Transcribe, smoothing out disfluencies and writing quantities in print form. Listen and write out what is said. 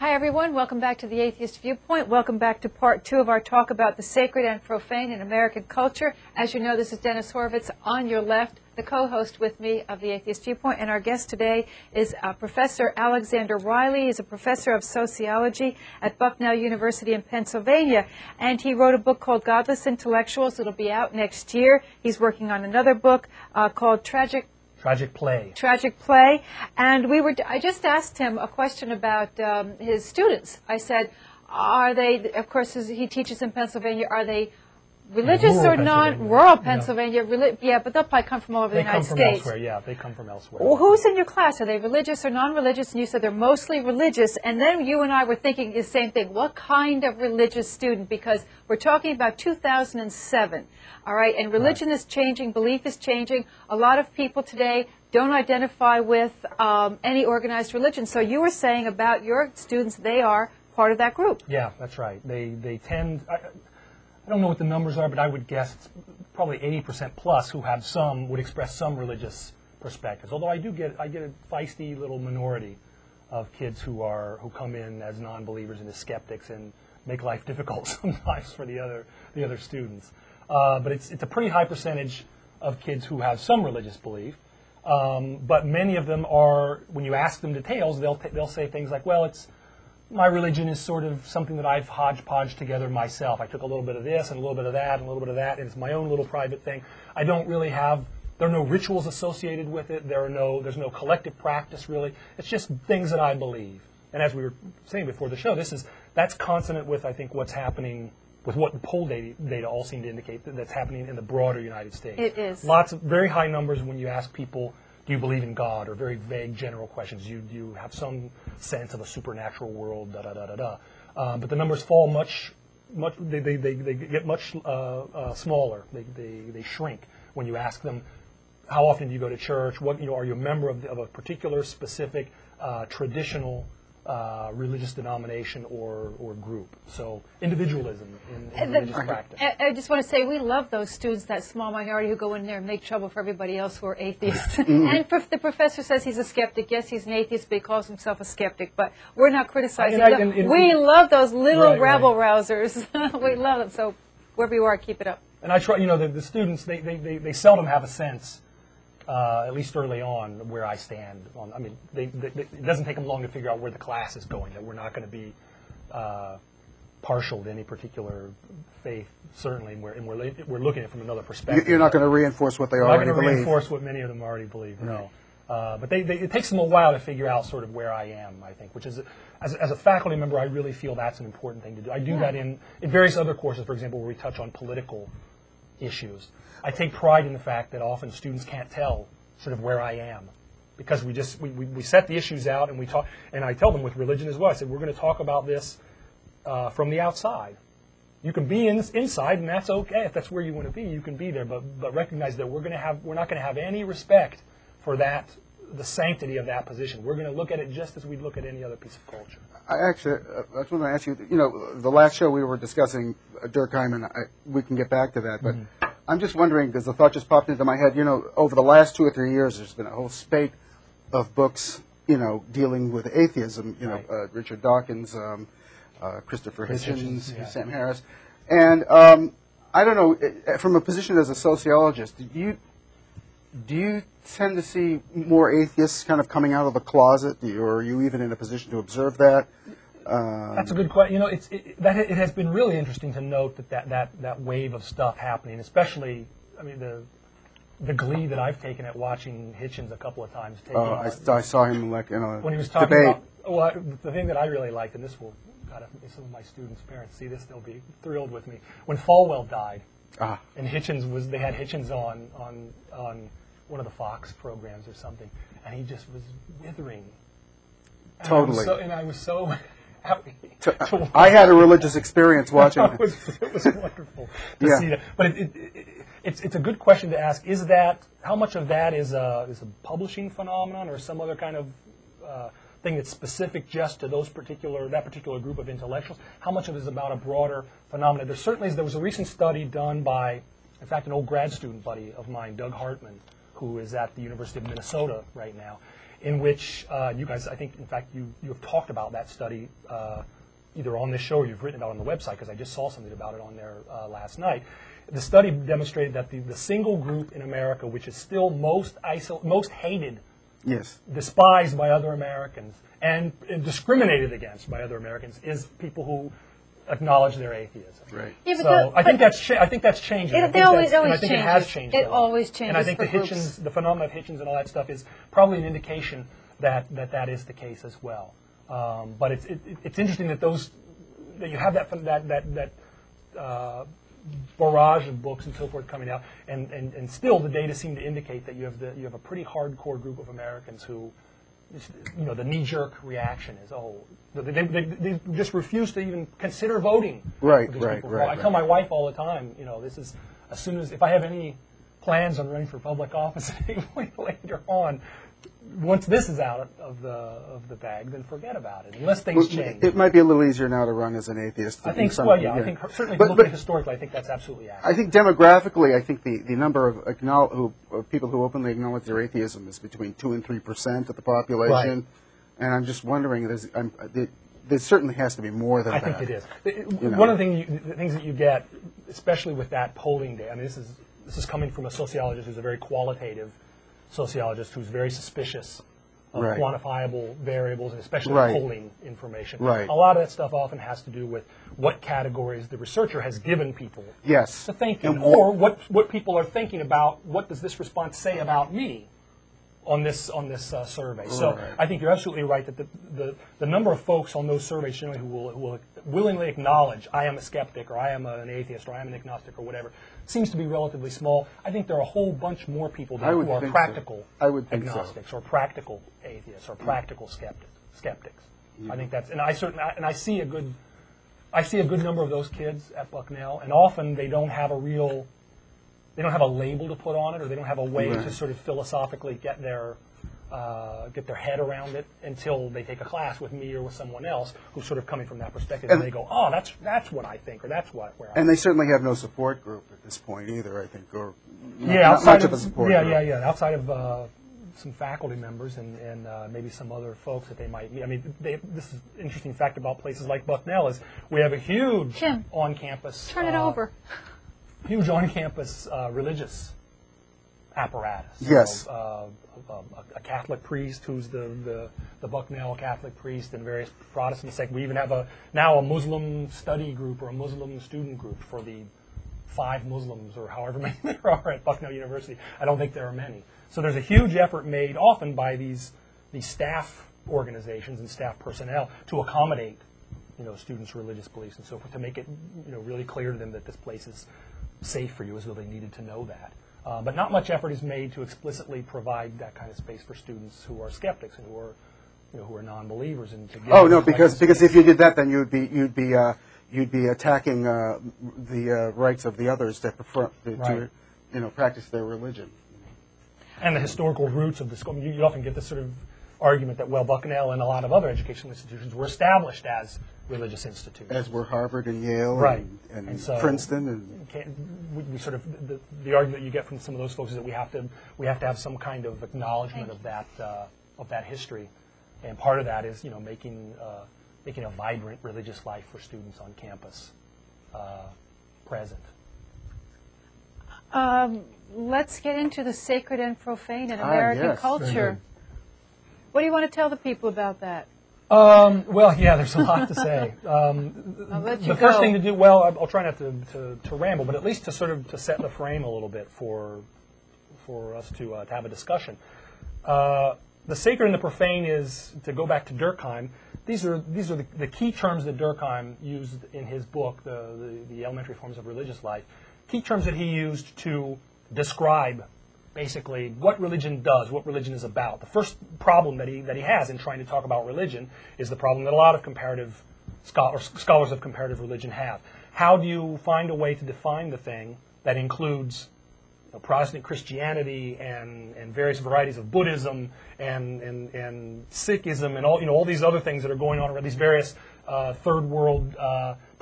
Hi everyone, welcome back to the Atheist Viewpoint. Welcome back to part 2 of our talk about the sacred and profane in American culture. As you know, this is Dennis Horvitz on your left, the co-host with me of the Atheist Viewpoint, and our guest today is Professor Alexander Wiley. He's a professor of sociology at Bucknell University in Pennsylvania, and he wrote a book called Godless Intellectuals. It'll be out next year. He's working on another book called Tragic Play. And I just asked him a question about his students. I said, are they, of course, he teaches in Pennsylvania, are they religious or non-rural Pennsylvania? Yeah, but they'll probably come from all over the United States. They come from elsewhere, yeah, they come from elsewhere. Well, who's in your class? Are they religious or non-religious? And you said they're mostly religious. And then you and I were thinking the same thing. What kind of religious student? Because we're talking about 2007, all right? And religion is changing, belief is changing. A lot of people today don't identify with any organized religion. So you were saying about your students, they are part of that group. Yeah, that's right. They tend, I don't know what the numbers are, but I would guess it's probably 80% plus who have would express some religious perspectives. Although I get a feisty little minority of kids who come in as non-believers and as skeptics and make life difficult sometimes for the other students. But it's a pretty high percentage of kids who have some religious belief. But many of them are, when you ask them details, they'll say things like, well, my religion is sort of something that I've hodgepodged together myself. I took a little bit of this and a little bit of that and a little bit of that, and it's my own little private thing. I don't really there are no rituals associated with it. There's no collective practice, really. It's just things that I believe. And as we were saying before the show, that's consonant with, I think, what's happening with what the poll data all seem to indicate that's happening in the broader United States. It is. Lots of very high numbers when you ask people, do you believe in God, or very vague general questions. Do you have some sense of a supernatural world, da-da-da-da-da. But the numbers fall they get much smaller. They shrink when you ask them, how often do you go to church? Are you a member of a particular specific traditional religious denomination or group? So individualism in religious practice. I just want to say we love those students, that small minority who go in there and make trouble for everybody else who are atheists. And the professor says he's a skeptic. Yes, he's an atheist, but he calls himself a skeptic. But we're not criticizing them. We love those little rabble-rousers. We love them. So wherever you are, keep it up. And I try, the students, they seldom have a sense, at least early on, where I stand. It doesn't take them long to figure out where the class is going, that we're not going to be partial to any particular faith, certainly, and we're looking at it from another perspective. You're not going to reinforce what they already believe. Not going to reinforce what many of them already believe, no. But it takes them a while to figure out sort of where I am, I think, which is, as a faculty member, I really feel that's an important thing to do. I do that in various other courses, for example, where we touch on political issues. I take pride in the fact that often students can't tell sort of where I am, because we set the issues out and we talk, and I tell them with religion as well. I said, we're going to talk about this from the outside. You can be inside, and that's okay. If that's where you want to be, you can be there. But recognize that we're not going to have any respect for the sanctity of that position. We're going to look at it just as we'd look at any other piece of culture. I just want to ask you. The last show we were discussing Durkheim, and we can get back to that, but. I'm just wondering, because the thought just popped into my head, over the last 2 or 3 years, there's been a whole spate of books, dealing with atheism, Richard Dawkins, Christopher Hitchens, Sam Harris. And I don't know, from a position as a sociologist, do you tend to see more atheists kind of coming out of the closet, or are you even in a position to observe that? That's a good question. It has been really interesting to note that wave of stuff happening, especially, the glee that I've taken at watching Hitchens a couple of times. I saw him when he was talking debate. about the thing that I really liked, and this will, God, if some of my students' parents see this, they'll be thrilled with me. When Falwell died, and they had Hitchens on one of the Fox programs or something, and he just was withering. Totally. And I was so happy. I had a religious experience watching it. It was wonderful to see that. But it's a good question to ask. How much of that is a publishing phenomenon or some other kind of thing that's specific just to that particular group of intellectuals? How much of it is about a broader phenomenon? There was a recent study done by, in fact, an old grad student buddy of mine, Doug Hartman, who is at the University of Minnesota right now. in which you guys, I think, in fact, you have talked about that study either on this show or you've written about it on the website, because I just saw something about it on there last night. The study demonstrated that the single group in America which is still most hated, Yes. despised by other Americans, and discriminated against by other Americans is people who acknowledge their atheism. Right. Yeah, but So I think that's changing. It always changes. It has changed. It a lot. always changes. And I think for the groups. Hitchens, the phenomenon of Hitchens and all that stuff is probably an indication that is the case as well. But it's interesting that you have that barrage of books and so forth coming out, and still the data seem to indicate that you have a pretty hardcore group of Americans who, the knee-jerk reaction is, they just refuse to even consider voting. Right, for these right, people. right, I tell my wife all the time, this is, as soon as, if I have any plans on running for public office at any point later on, once this is out of the bag, then forget about it, unless things change. It might be a little easier now to run as an atheist. I think, I think certainly if you look at it historically, I think that's absolutely accurate. I think demographically, I think the number of people who openly acknowledge their atheism is between 2 and 3% of the population. Right. And I'm just wondering, there certainly has to be more than that. I think it is. One of the things that you get, especially with that polling day, I mean, this is coming from a sociologist who's a very qualitative sociologist who's very suspicious of quantifiable variables, and especially polling information. Right. A lot of that stuff often has to do with what categories the researcher has given people Yes. to think in, or what people are thinking about. What does this response say about me on this survey? So I think you're absolutely right that the number of folks on those surveys generally who will willingly acknowledge I am a skeptic, or I am an atheist, or I am an agnostic, or whatever, seems to be relatively small. I think there are a whole bunch more people who are practical agnostics, or practical atheists, or practical skeptics. I think that's, and I see a good number of those kids at Bucknell, and often they don't have a label to put on it, or they don't have a way to sort of philosophically get their head around it until they take a class with me or with someone else who's sort of coming from that perspective, and they go, oh, that's what I think, or that's where I And they certainly have no support group at this point either, I think, or not much of a support group. Yeah. Outside of some faculty members and maybe some other folks that they might meet. I mean, this is an interesting fact about places like Bucknell is we have a huge on-campus... Turn it over. Huge on-campus religious apparatus. Yes. A Catholic priest who's the Bucknell Catholic priest, and various Protestant sects. We even have now a Muslim study group or a Muslim student group for the 5 Muslims or however many there are at Bucknell University. I don't think there are many. So there's a huge effort made often by these staff organizations and staff personnel to accommodate students' religious beliefs and so forth, to make it really clear to them that this place is safe for you, as though they needed to know that. But not much effort is made to explicitly provide that kind of space for students who are skeptics and who are non-believers. And to give because if you did that, then you'd be attacking the rights of the others that prefer to practice their religion. And the historical roots of the school. You often get this sort of argument that, well, Bucknell and a lot of other educational institutions were established as religious institutions. As were Harvard and Yale and so Princeton. And we sort of, the argument you get from some of those folks is that we have to have some kind of acknowledgement of that history. And part of that is, making a vibrant religious life for students on campus present. Let's get into the sacred and profane in American culture. What do you want to tell the people about that? Well, yeah, there's a lot to say. I'll let you the first thing to do, I'll try not to ramble, but at least to sort of to set the frame a little bit for us to have a discussion. The sacred and the profane is, to go back to Durkheim, these are the key terms that Durkheim used in his book, the Elementary Forms of Religious Life. Key terms that he used to describe basically what religion does, what religion is about. The first problem that he has in trying to talk about religion is the problem that a lot of comparative scholars of comparative religion have. How do you find a way to define the thing that includes Protestant Christianity and various varieties of Buddhism and Sikhism and all these other things that are going on around these various third world